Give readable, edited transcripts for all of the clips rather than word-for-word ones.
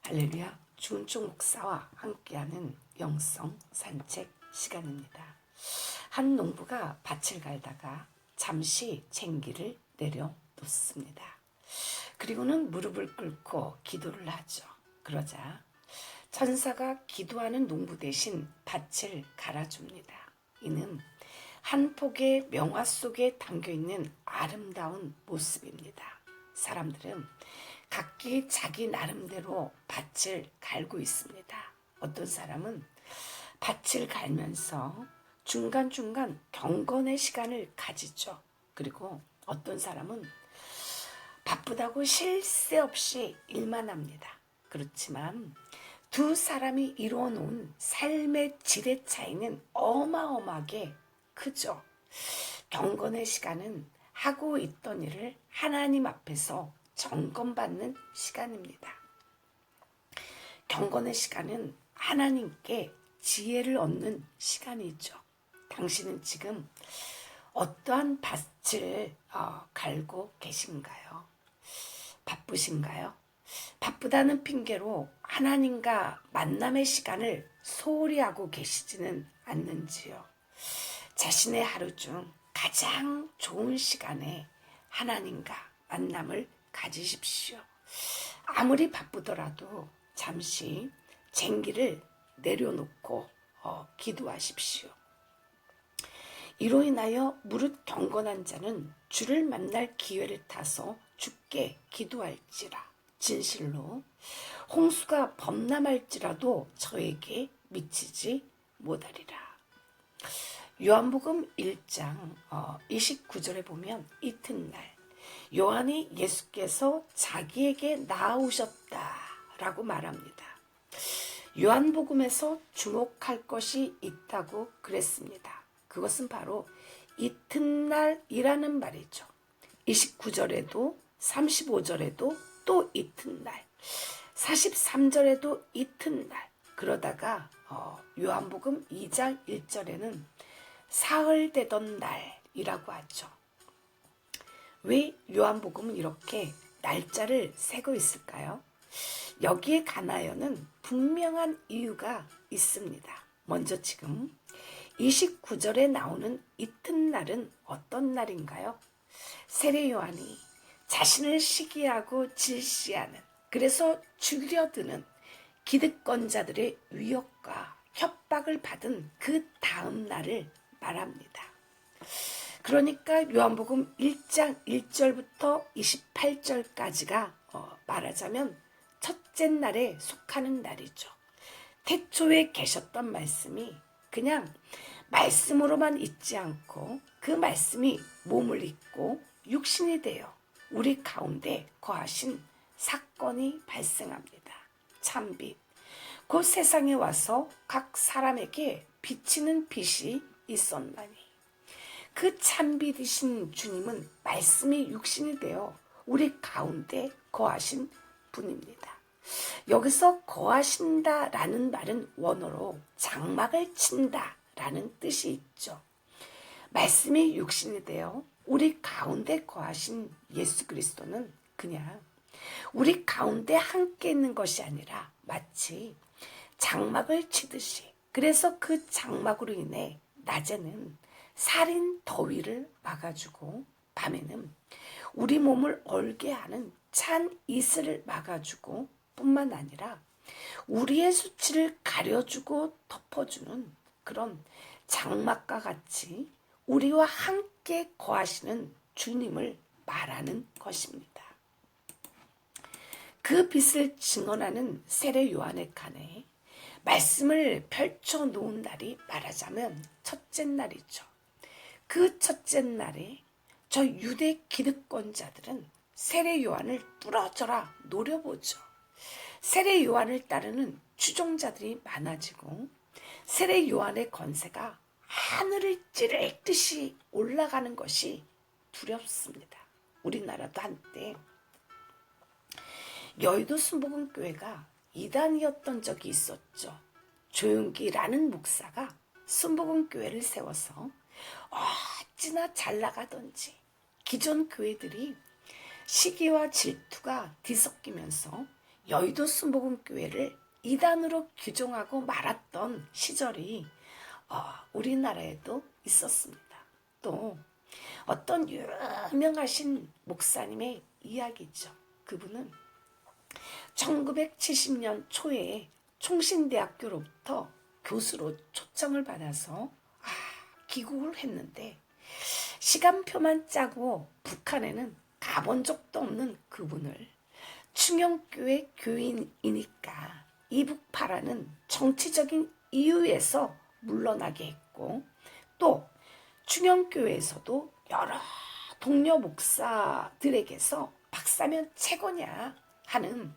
할렐루야, 주은총 목사와 함께하는 영성 산책 시간입니다. 한 농부가 밭을 갈다가 잠시 쟁기를 내려놓습니다. 그리고는 무릎을 꿇고 기도를 하죠. 그러자 천사가 기도하는 농부 대신 밭을 갈아줍니다. 이는 한 폭의 명화 속에 담겨있는 아름다운 모습입니다. 사람들은 각기 자기 나름대로 밭을 갈고 있습니다. 어떤 사람은 밭을 갈면서 중간중간 경건의 시간을 가지죠. 그리고 어떤 사람은 바쁘다고 쉴 새 없이 일만 합니다. 그렇지만 두 사람이 이루어 놓은 삶의 질의 차이는 어마어마하게 크죠. 경건의 시간은 하고 있던 일을 하나님 앞에서 점검받는 시간입니다. 경건의 시간은 하나님께 지혜를 얻는 시간이죠. 당신은 지금 어떠한 밭을 갈고 계신가요? 바쁘신가요? 바쁘다는 핑계로 하나님과 만남의 시간을 소홀히 하고 계시지는 않는지요? 자신의 하루 중 가장 좋은 시간에 하나님과 만남을 가지십시오. 아무리 바쁘더라도 잠시 쟁기를 내려놓고 기도하십시오. 이로 인하여 무릇 경건한 자는 주를 만날 기회를 타서 주께 기도할지라. 진실로 홍수가 범람할지라도 저에게 미치지 못하리라. 요한복음 1장 29절에 보면 이튿날 요한이 예수께서 자기에게 나아오셨다라고 말합니다. 요한복음에서 주목할 것이 있다고 그랬습니다. 그것은 바로 이튿날이라는 말이죠. 29절에도 35절에도 또 이튿날, 43절에도 이튿날, 그러다가 요한복음 2장 1절에는 사흘 되던 날이라고 하죠. 왜 요한복음은 이렇게 날짜를 세고 있을까요? 여기에 관하여는 분명한 이유가 있습니다. 먼저 지금 29절에 나오는 이튿날은 어떤 날인가요? 세례 요한이 자신을 시기하고 질시하는, 그래서 죽여드는 기득권자들의 위협과 협박을 받은 그 다음 날을 말합니다. 그러니까 요한복음 1장 1절부터 28절까지가 말하자면 첫째 날에 속하는 날이죠. 태초에 계셨던 말씀이 그냥 말씀으로만 있지 않고 그 말씀이 몸을 입고 육신이 되어 우리 가운데 거하신 사건이 발생합니다. 참빛, 곧 세상에 와서 각 사람에게 비치는 빛이 있었나니 그 참빛이신 주님은 말씀이 육신이 되어 우리 가운데 거하신 분입니다. 여기서 거하신다라는 말은 원어로 장막을 친다라는 뜻이 있죠. 말씀이 육신이 되어 우리 가운데 거하신 예수 그리스도는 그냥 우리 가운데 함께 있는 것이 아니라 마치 장막을 치듯이, 그래서 그 장막으로 인해 낮에는 살인 더위를 막아주고 밤에는 우리 몸을 얼게 하는 찬 이슬을 막아주고 뿐만 아니라 우리의 수치를 가려주고 덮어주는 그런 장막과 같이 우리와 함께 거하시는 주님을 말하는 것입니다. 그 빛을 증언하는 세례 요한의 칸에 말씀을 펼쳐 놓은 날이 말하자면 첫째 날이죠. 그 첫째 날에 저 유대 기득권자들은 세례 요한을 뚫어져라 노려보죠. 세례 요한을 따르는 추종자들이 많아지고 세례 요한의 권세가 하늘을 찌르듯이 올라가는 것이 두렵습니다. 우리나라도 한때 여의도 순복음교회가 이단이었던 적이 있었죠. 조용기라는 목사가 순복음교회를 세워서 어찌나 잘 나가던지 기존 교회들이 시기와 질투가 뒤섞이면서 여의도 순복음교회를 이단으로 규정하고 말았던 시절이 우리나라에도 있었습니다. 또 어떤 유명하신 목사님의 이야기죠. 그분은 1970년 초에 총신대학교로부터 교수로 초청을 받아서 귀국을 했는데 시간표만 짜고 북한에는 가본 적도 없는 그분을 충영교회 교인이니까 이북파라는 정치적인 이유에서 물러나게 했고, 또 충영교회에서도 여러 동료 목사들에게서 박사면 최고냐 하는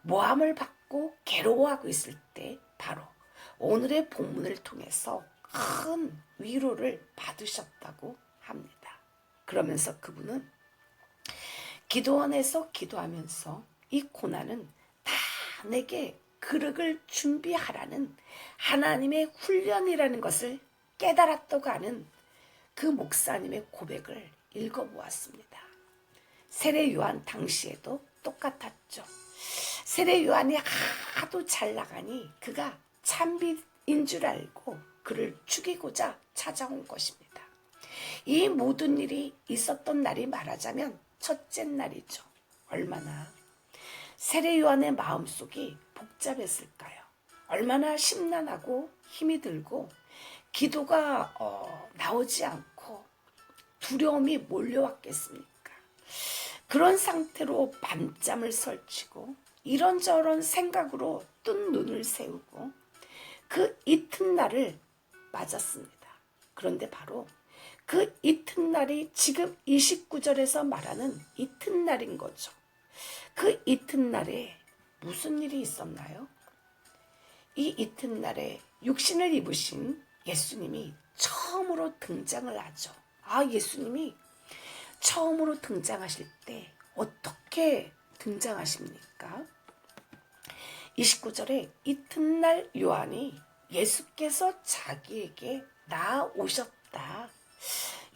모함을 받고 괴로워하고 있을 때 바로 오늘의 본문을 통해서 큰 위로를 받으셨다고 합니다. 그러면서 그분은 기도원에서 기도하면서 이 고난은 다 내게 그릇을 준비하라는 하나님의 훈련이라는 것을 깨달았다고 하는 그 목사님의 고백을 읽어보았습니다. 세례 요한 당시에도 똑같았죠. 세례 요한이 하도 잘 나가니 그가 참빛인 줄 알고 그를 죽이고자 찾아온 것입니다. 이 모든 일이 있었던 날이 말하자면 첫째 날이죠. 얼마나 세례 요한의 마음속이 복잡했을까요? 얼마나 심란하고 힘이 들고 기도가 나오지 않고 두려움이 몰려왔겠습니까? 그런 상태로 밤잠을 설치고 이런저런 생각으로 뜬 눈을 세우고 그 이튿날을 맞았습니다. 그런데 바로 그 이튿날이 지금 29절에서 말하는 이튿날인 거죠. 그 이튿날에 무슨 일이 있었나요? 이 이튿날에 육신을 입으신 예수님이 처음으로 등장을 하죠. 예수님이 처음으로 등장하실 때 어떻게 등장하십니까? 29절에 이튿날 요한이 예수께서 자기에게 나아오셨다.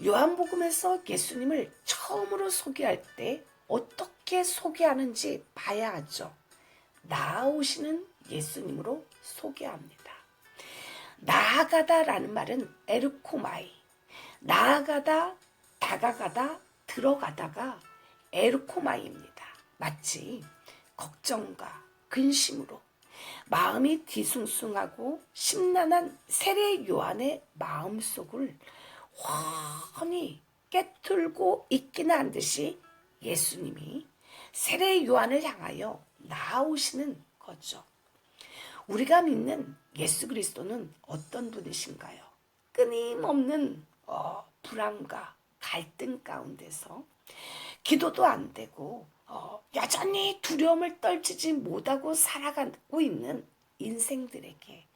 요한복음에서 예수님을 처음으로 소개할 때 어떻게 소개하는지 봐야 하죠. 나아오시는 예수님으로 소개합니다. 나아가다라는 말은 에르코마이, 나아가다, 다가가다, 들어가다가 에르코마이입니다. 마치 걱정과 근심으로 마음이 뒤숭숭하고 심란한 세례 요한의 마음속을 훤히 깨뚫고 있기는 한 듯이 예수님이 세례 요한을 향하여 나아오시는 거죠. 우리가 믿는 예수 그리스도는 어떤 분이신가요? 끊임없는 불안과 갈등 가운데서 기도도 안 되고 여전히 두려움을 떨치지 못하고 살아가고 있는 인생들에게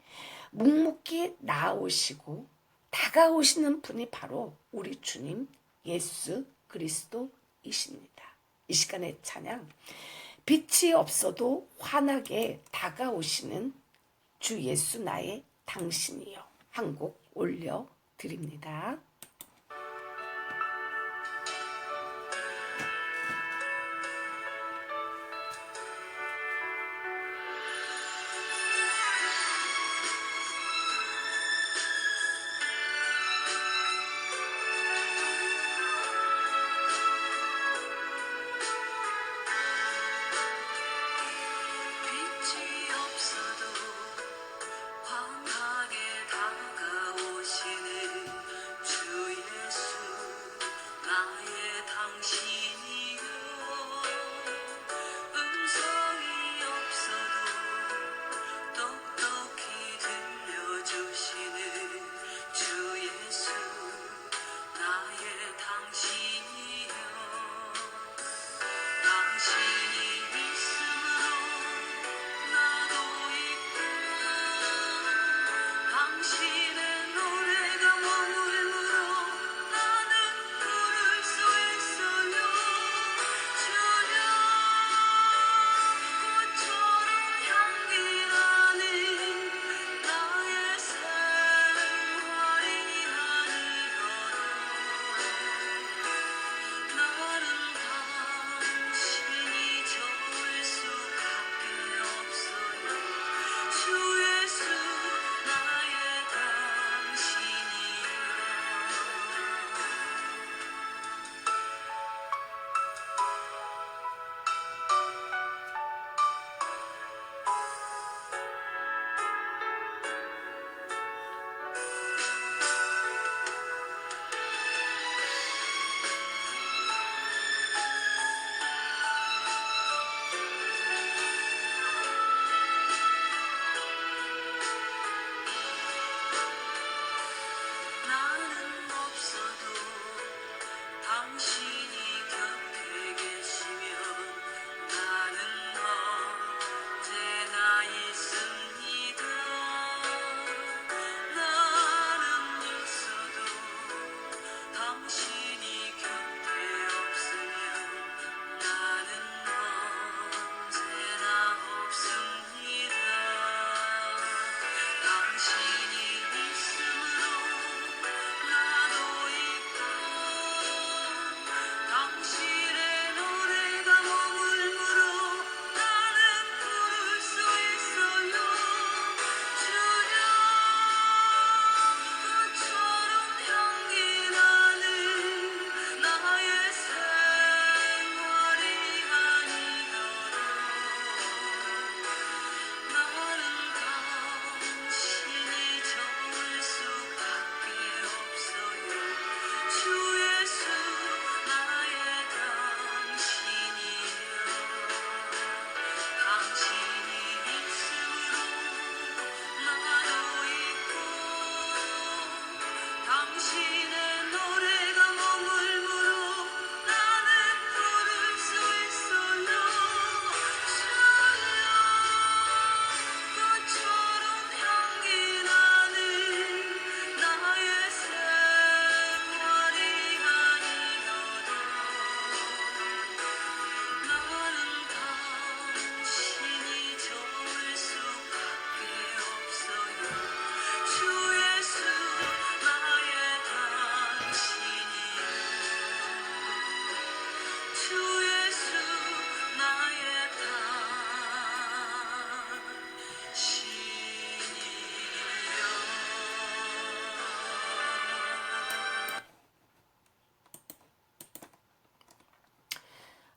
묵묵히 나아오시고 다가오시는 분이 바로 우리 주님 예수 그리스도이십니다. 이 시간의 찬양, 빛이 없어도 환하게 다가오시는 주 예수 나의 당신이여 한 곡 올려드립니다. 환하게 다가오시는 주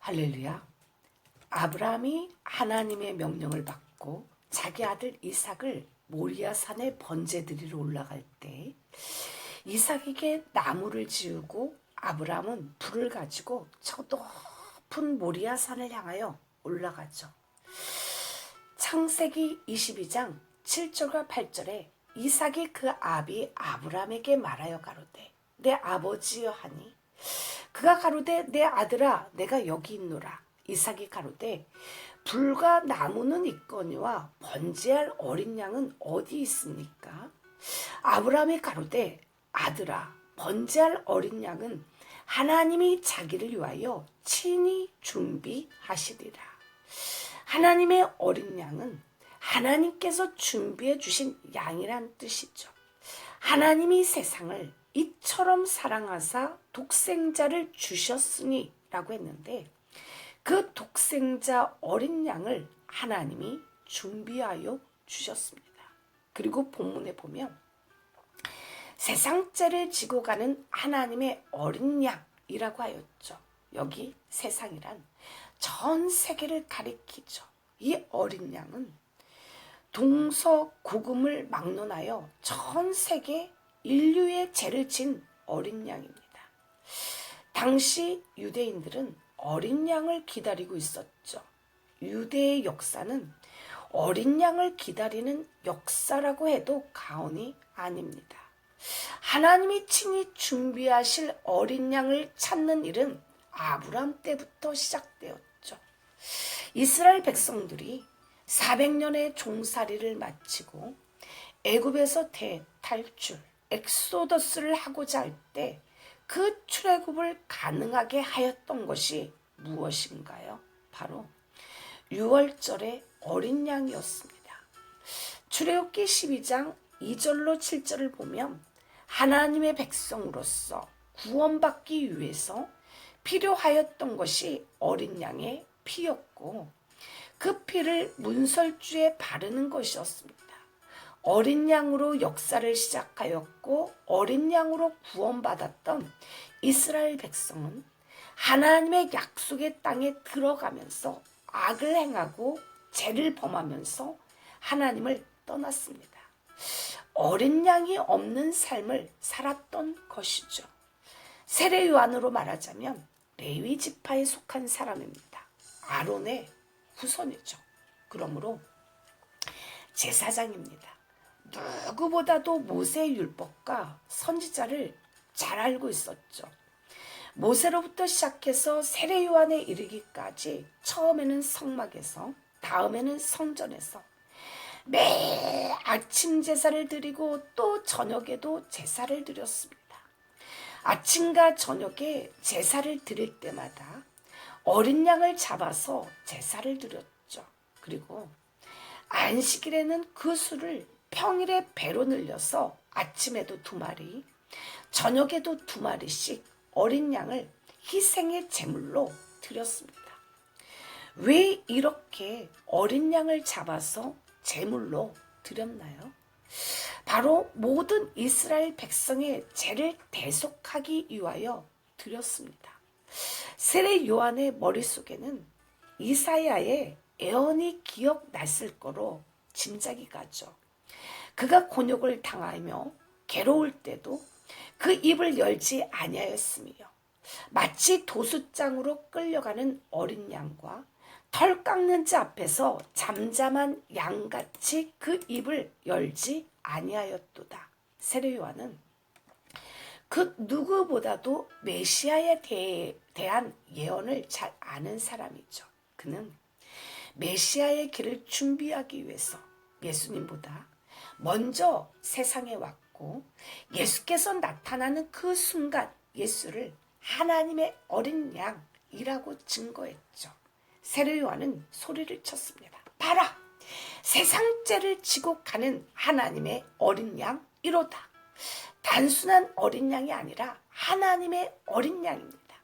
할렐루야. 아브라함이 하나님의 명령을 받고 자기 아들 이삭을 모리아 산에 번제 드리러 올라갈 때 이삭에게 나무를 지우고 아브라함은 불을 가지고 저 높은 모리아 산을 향하여 올라가죠. 창세기 22장 7절과 8절에 이삭이 그 아비 아브라함에게 말하여 가로되 내 아버지여 하니 그가 가로되 내 아들아 내가 여기 있노라. 이삭이 가로되 불과 나무는 있거니와 번제할 어린 양은 어디 있습니까? 아브라함이 가로되 아들아 번제할 어린 양은 하나님이 자기를 위하여 친히 준비하시리라. 하나님의 어린 양은 하나님께서 준비해 주신 양이란 뜻이죠. 하나님이 세상을 이처럼 사랑하사 독생자를 주셨으니 라고 했는데 그 독생자 어린 양을 하나님이 준비하여 주셨습니다. 그리고 본문에 보면 세상 죄를 지고 가는 하나님의 어린 양이라고 하였죠. 여기 세상이란 전 세계를 가리키죠. 이 어린 양은 동서고금을 막론하여 전 세계 인류의 죄를 진 어린 양입니다. 당시 유대인들은 어린 양을 기다리고 있었죠. 유대의 역사는 어린 양을 기다리는 역사라고 해도 과언이 아닙니다. 하나님이 친히 준비하실 어린 양을 찾는 일은 아브라함 때부터 시작되었죠. 이스라엘 백성들이 400년의 종살이를 마치고 애굽에서 대탈출, 엑소더스를 하고자 할 때 그 출애굽을 가능하게 하였던 것이 무엇인가요? 바로 6월절의 어린 양이었습니다. 출애굽기 12장 2절로 7절을 보면 하나님의 백성으로서 구원받기 위해서 필요하였던 것이 어린 양의 피였고 그 피를 문설주에 바르는 것이었습니다. 어린 양으로 역사를 시작하였고 어린 양으로 구원받았던 이스라엘 백성은 하나님의 약속의 땅에 들어가면서 악을 행하고 죄를 범하면서 하나님을 떠났습니다. 어린 양이 없는 삶을 살았던 것이죠. 세례 요한으로 말하자면 레위 지파에 속한 사람입니다. 아론의 후손이죠. 그러므로 제사장입니다. 누구보다도 모세의 율법과 선지자를 잘 알고 있었죠. 모세로부터 시작해서 세례 요한에 이르기까지 처음에는 성막에서 다음에는 성전에서 매일 아침 제사를 드리고 또 저녁에도 제사를 드렸습니다. 아침과 저녁에 제사를 드릴 때마다 어린 양을 잡아서 제사를 드렸죠. 그리고 안식일에는 그 수를 평일에 배로 늘려서 아침에도 2마리, 저녁에도 2마리씩 어린 양을 희생의 제물로 드렸습니다. 왜 이렇게 어린 양을 잡아서 제물로 드렸나요? 바로 모든 이스라엘 백성의 죄를 대속하기 위하여 드렸습니다. 세례 요한의 머릿속에는 이사야의 예언이 기억났을 거로 짐작이 가죠. 그가 곤욕을 당하며 괴로울 때도 그 입을 열지 아니하였으며 마치 도수장으로 끌려가는 어린 양과 털 깎는 자 앞에서 잠잠한 양같이 그 입을 열지 아니하였도다. 세례 요한은 그 누구보다도 메시아에 대한 예언을 잘 아는 사람이죠. 그는 메시아의 길을 준비하기 위해서 예수님보다 먼저 세상에 왔고 예수께서 나타나는 그 순간 예수를 하나님의 어린 양이라고 증거했죠. 세례 요한은 소리를 쳤습니다. 봐라! 세상 죄를 지고 가는 하나님의 어린 양 이로다. 단순한 어린 양이 아니라 하나님의 어린 양입니다.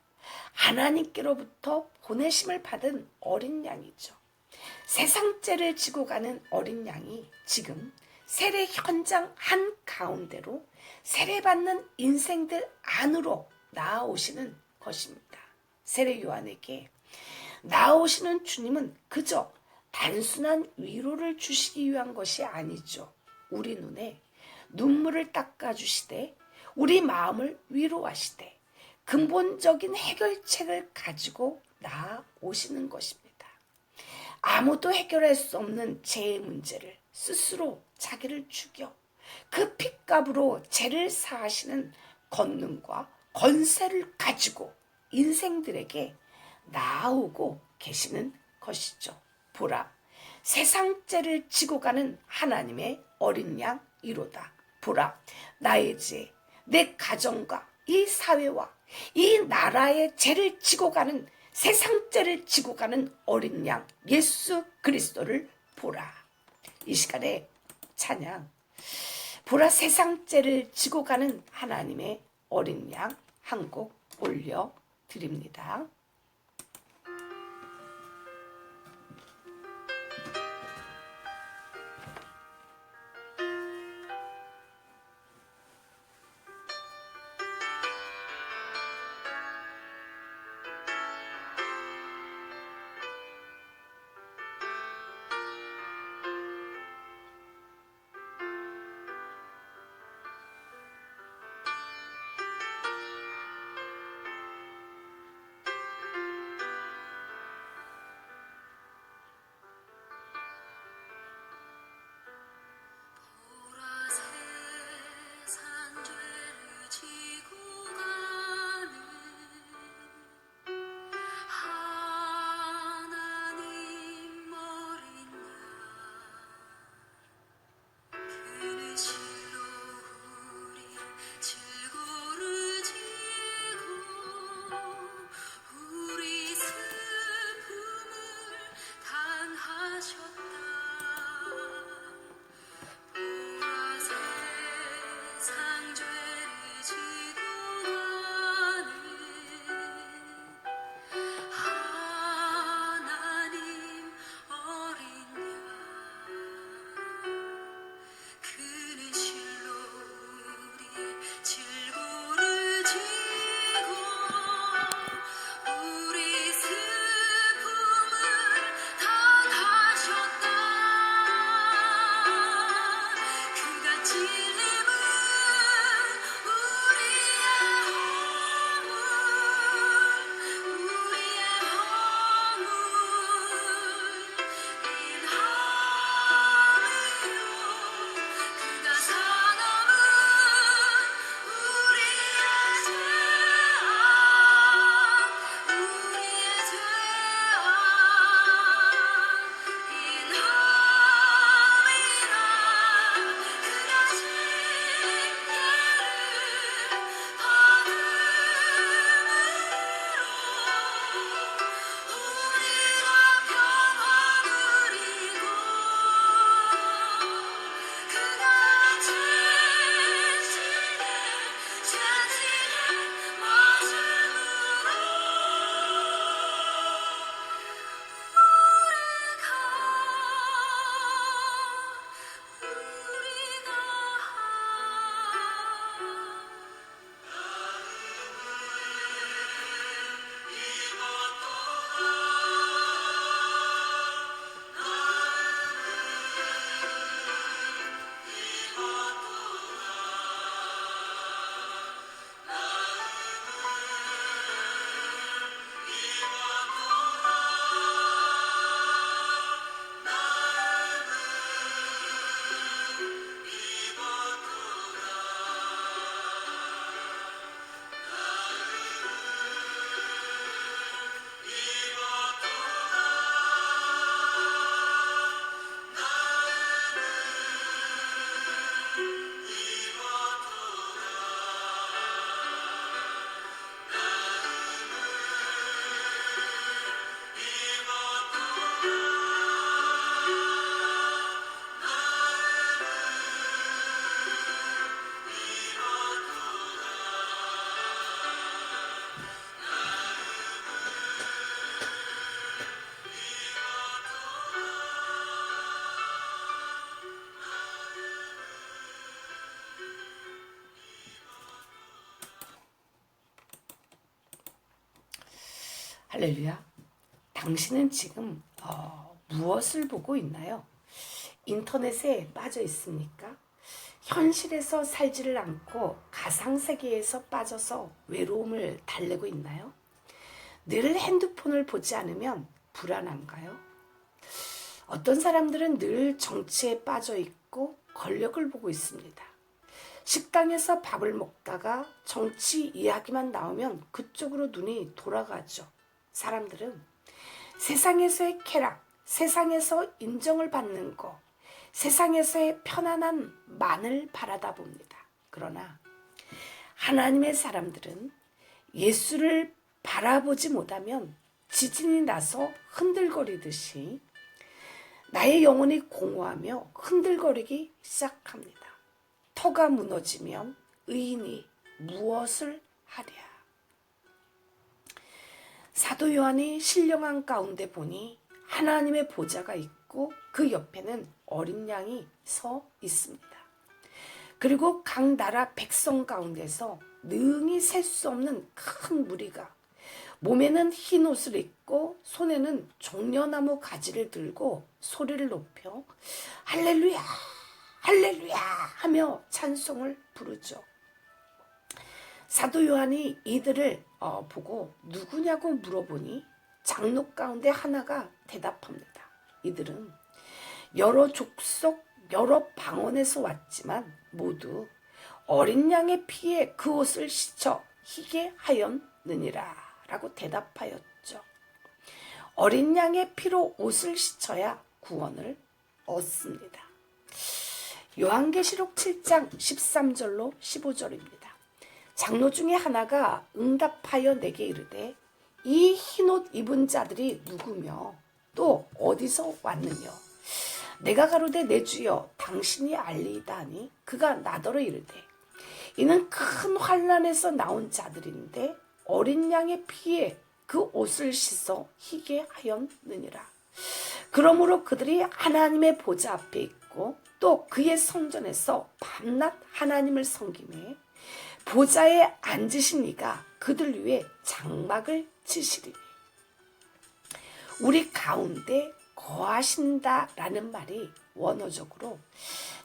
하나님께로부터 보내심을 받은 어린 양이죠. 세상 죄를 지고 가는 어린 양이 지금 세례 현장 한가운데로 세례받는 인생들 안으로 나아오시는 것입니다. 세례 요한에게 나오시는 주님은 그저 단순한 위로를 주시기 위한 것이 아니죠. 우리 눈에 눈물을 닦아주시되 우리 마음을 위로하시되 근본적인 해결책을 가지고 나오시는 것입니다. 아무도 해결할 수 없는 죄의 문제를 스스로 자기를 죽여 그 핏값으로 죄를 사하시는 권능과 권세를 가지고 인생들에게 나아오고 계시는 것이죠. 보라, 세상 죄를 지고 가는 하나님의 어린 양 이로다. 보라, 나의 죄, 내 가정과 이 사회와 이 나라의 죄를 지고 가는 세상 죄를 지고 가는 어린 양 예수 그리스도를 보라. 이 시간에 찬양, 보라 세상 죄를 지고 가는 하나님의 어린 양 한 곡 올려드립니다. 할렐루야. 당신은 지금 무엇을 보고 있나요? 인터넷에 빠져 있습니까? 현실에서 살지를 않고 가상세계에서 빠져서 외로움을 달래고 있나요? 늘 핸드폰을 보지 않으면 불안한가요? 어떤 사람들은 늘 정치에 빠져 있고 권력을 보고 있습니다. 식당에서 밥을 먹다가 정치 이야기만 나오면 그쪽으로 눈이 돌아가죠. 사람들은 세상에서의 쾌락, 세상에서 인정을 받는 것, 세상에서의 편안함만을 바라다 봅니다. 그러나 하나님의 사람들은 예수를 바라보지 못하면 지진이 나서 흔들거리듯이 나의 영혼이 공허하며 흔들거리기 시작합니다. 터가 무너지면 의인이 무엇을 하랴. 사도 요한이 신령한 가운데 보니 하나님의 보좌가 있고 그 옆에는 어린 양이 서 있습니다. 그리고 각 나라 백성 가운데서 능히 셀 수 없는 큰 무리가 몸에는 흰 옷을 입고 손에는 종려나무 가지를 들고 소리를 높여 할렐루야 할렐루야 하며 찬송을 부르죠. 사도 요한이 이들을 보고 누구냐고 물어보니 장로 가운데 하나가 대답합니다. 이들은 여러 족속 여러 방언에서 왔지만 모두 어린 양의 피에 그 옷을 씻어 희게 하였느니라 라고 대답하였죠. 어린 양의 피로 옷을 씻어야 구원을 얻습니다. 요한계시록 7장 13절로 15절입니다. 장로 중에 하나가 응답하여 내게 이르되 이 흰옷 입은 자들이 누구며 또 어디서 왔느냐. 내가 가로되 내 주여 당신이 알리이다 하니 그가 나더러 이르되 이는 큰 환난에서 나온 자들인데 어린 양의 피에 그 옷을 씻어 희게 하였느니라. 그러므로 그들이 하나님의 보좌 앞에 있고 또 그의 성전에서 밤낮 하나님을 섬기매 보좌에 앉으신 이가 그들 위에 장막을 치시리니 우리 가운데 거하신다라는 말이 원어적으로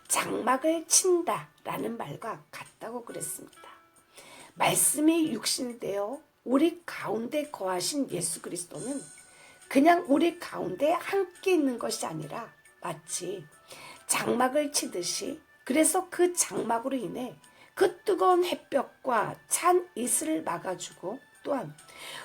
장막을 친다라는 말과 같다고 그랬습니다. 말씀이 육신이 되어 우리 가운데 거하신 예수 그리스도는 그냥 우리 가운데 함께 있는 것이 아니라 마치 장막을 치듯이 그래서 그 장막으로 인해 그 뜨거운 햇볕과 찬 이슬을 막아주고 또한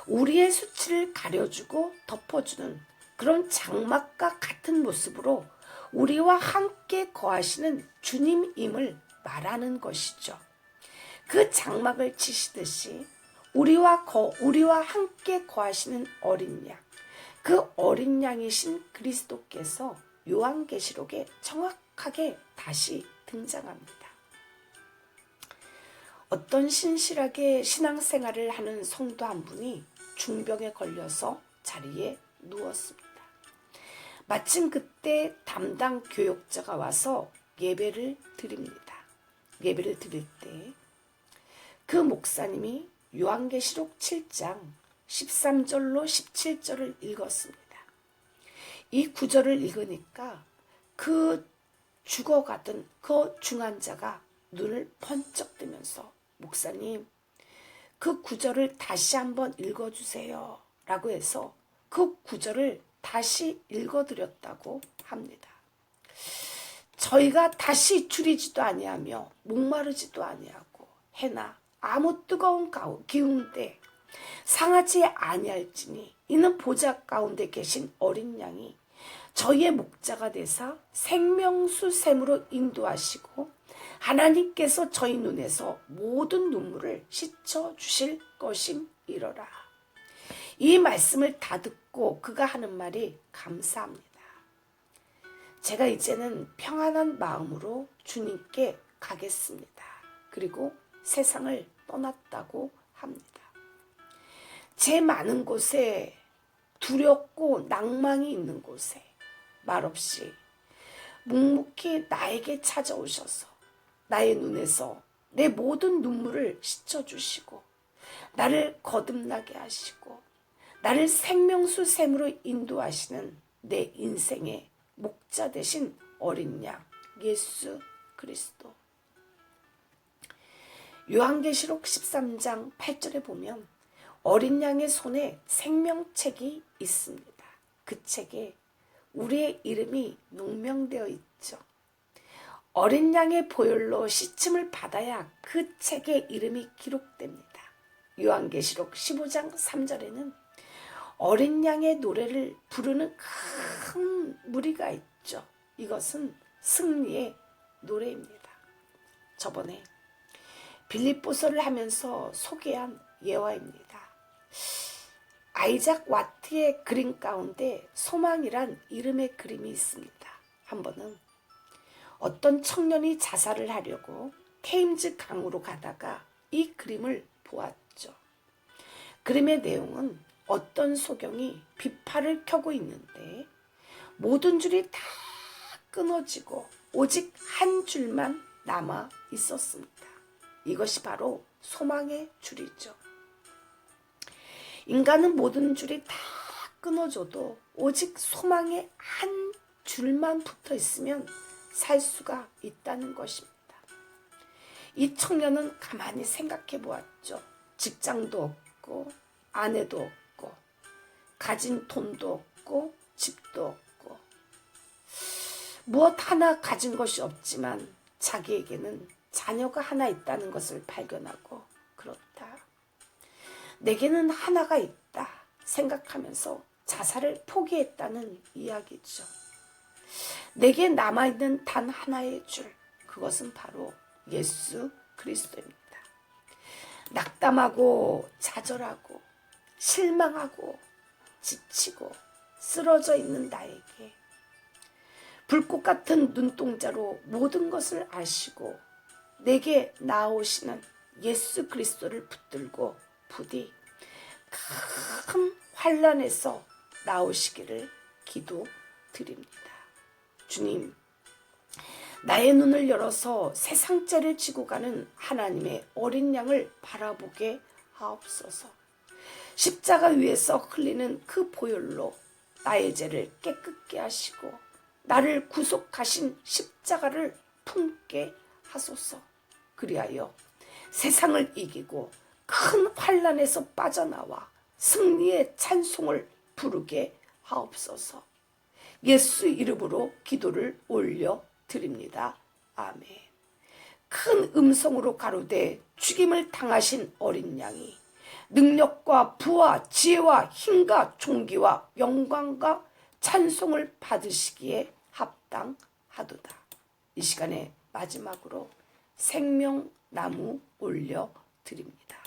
우리의 수치를 가려주고 덮어주는 그런 장막과 같은 모습으로 우리와 함께 거하시는 주님임을 말하는 것이죠. 그 장막을 치시듯이 우리와 함께 거하시는 어린 양, 그 어린 양이신 그리스도께서 요한계시록에 정확하게 다시 등장합니다. 어떤 신실하게 신앙생활을 하는 성도 한 분이 중병에 걸려서 자리에 누웠습니다. 마침 그때 담당 교역자가 와서 예배를 드립니다. 예배를 드릴 때 그 목사님이 요한계시록 7장 13절로 17절을 읽었습니다. 이 구절을 읽으니까 그 죽어가던 그 중환자가 눈을 번쩍 뜨면서 목사님 그 구절을 다시 한번 읽어주세요 라고 해서 그 구절을 다시 읽어드렸다고 합니다. 저희가 다시 줄이지도 아니하며 목마르지도 아니하고 해나 아무 뜨거운 기운때 상하지 아니할지니 이는 보좌 가운데 계신 어린 양이 저희의 목자가 되사 생명수 샘으로 인도하시고 하나님께서 저희 눈에서 모든 눈물을 씻어 주실 것임이러라. 이 말씀을 다 듣고 그가 하는 말이 감사합니다. 제가 이제는 평안한 마음으로 주님께 가겠습니다. 그리고 세상을 떠났다고 합니다. 제 많은 곳에 두렵고 낭망이 있는 곳에 말없이 묵묵히 나에게 찾아오셔서 나의 눈에서 내 모든 눈물을 씻어주시고 나를 거듭나게 하시고 나를 생명수 샘으로 인도하시는 내 인생의 목자 되신 어린 양 예수 그리스도. 요한계시록 13장 8절에 보면 어린 양의 손에 생명책이 있습니다. 그 책에 우리의 이름이 용명되어 있죠. 어린 양의 보혈로 씻음을 받아야 그 책에 이름이 기록됩니다. 요한계시록 15장 3절에는 어린 양의 노래를 부르는 큰 무리가 있죠. 이것은 승리의 노래입니다. 저번에 빌립보서를 하면서 소개한 예화입니다. 아이작 와트의 그림 가운데 소망이란 이름의 그림이 있습니다. 한 번은 어떤 청년이 자살을 하려고 테임즈 강으로 가다가 이 그림을 보았죠. 그림의 내용은 어떤 소경이 비파를 켜고 있는데 모든 줄이 다 끊어지고 오직 한 줄만 남아 있었습니다. 이것이 바로 소망의 줄이죠. 인간은 모든 줄이 다 끊어져도 오직 소망의 한 줄만 붙어 있으면 살 수가 있다는 것입니다. 이 청년은 가만히 생각해 보았죠. 직장도 없고 아내도 없고 가진 돈도 없고 집도 없고 무엇 하나 가진 것이 없지만 자기에게는 자녀가 하나 있다는 것을 발견하고 그렇다. 내게는 하나가 있다 생각하면서 자살을 포기했다는 이야기죠. 내게 남아있는 단 하나의 줄, 그것은 바로 예수 그리스도입니다. 낙담하고 좌절하고 실망하고 지치고 쓰러져 있는 나에게 불꽃 같은 눈동자로 모든 것을 아시고 내게 나오시는 예수 그리스도를 붙들고 부디 큰 환난에서 나오시기를 기도드립니다. 주님, 나의 눈을 열어서 세상 죄를 지고 가는 하나님의 어린 양을 바라보게 하옵소서. 십자가 위에서 흘리는 그 보혈로 나의 죄를 깨끗게 하시고 나를 구속하신 십자가를 품게 하소서. 그리하여 세상을 이기고 큰 환난에서 빠져나와 승리의 찬송을 부르게 하옵소서. 예수 이름으로 기도를 올려 드립니다. 아멘. 큰 음성으로 가로되 죽임을 당하신 어린 양이 능력과 부와 지혜와 힘과 존귀와 영광과 찬송을 받으시기에 합당하도다. 이 시간에 마지막으로 생명나무 올려 드립니다.